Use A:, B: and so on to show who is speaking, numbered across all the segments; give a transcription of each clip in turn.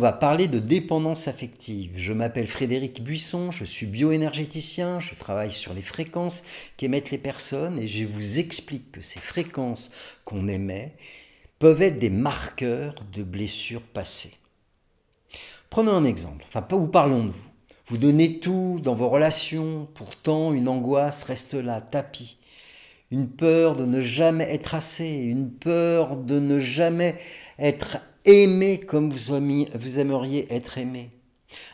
A: va parler de dépendance affective. Je m'appelle Frédéric Buisson, je suis bioénergéticien, je travaille sur les fréquences qu'émettent les personnes et je vous explique que ces fréquences qu'on émet peuvent être des marqueurs de blessures passées. Prenons un exemple, ou parlons de vous. Vous donnez tout dans vos relations, pourtant une angoisse reste là, tapie. Une peur de ne jamais être assez, une peur de ne jamais être aimé comme vous aimeriez être aimé.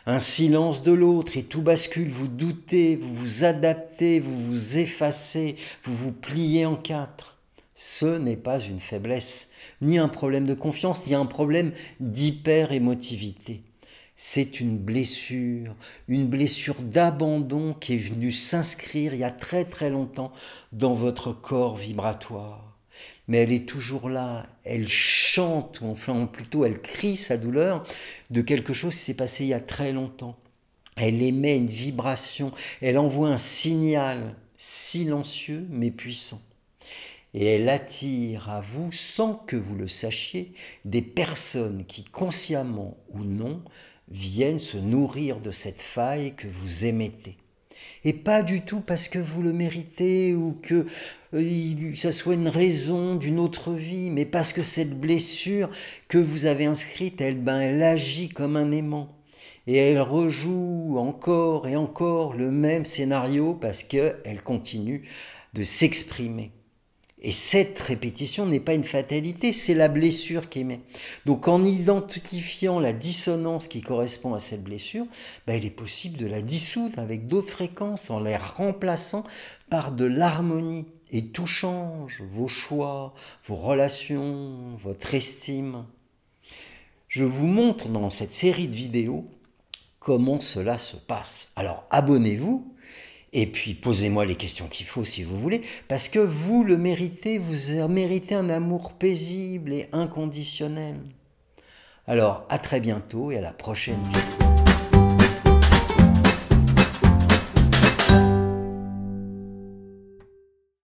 A: Un silence de l'autre et tout bascule, vous doutez, vous vous adaptez, vous vous effacez, vous vous pliez en quatre. Ce n'est pas une faiblesse, ni un problème de confiance, ni un problème d'hyper-émotivité. C'est une blessure d'abandon qui est venue s'inscrire il y a très très longtemps dans votre corps vibratoire. Mais elle est toujours là, elle chante, ou enfin plutôt elle crie sa douleur de quelque chose qui s'est passé il y a très longtemps. Elle émet une vibration, elle envoie un signal silencieux mais puissant. Et elle attire à vous, sans que vous le sachiez, des personnes qui, consciemment ou non, viennent se nourrir de cette faille que vous émettez. Et pas du tout parce que vous le méritez ou que ça soit une raison d'une autre vie, mais parce que cette blessure que vous avez inscrite, elle agit comme un aimant. Et elle rejoue encore et encore le même scénario parce qu'elle continue de s'exprimer. Et cette répétition n'est pas une fatalité, c'est la blessure qui émet. Donc en identifiant la dissonance qui correspond à cette blessure, il est possible de la dissoudre avec d'autres fréquences en les remplaçant par de l'harmonie. Et tout change, vos choix, vos relations, votre estime. Je vous montre dans cette série de vidéos comment cela se passe. Alors abonnez-vous. Et puis, posez-moi les questions qu'il faut si vous voulez, parce que vous le méritez, vous méritez un amour paisible et inconditionnel. Alors, à très bientôt et à la prochaine vidéo.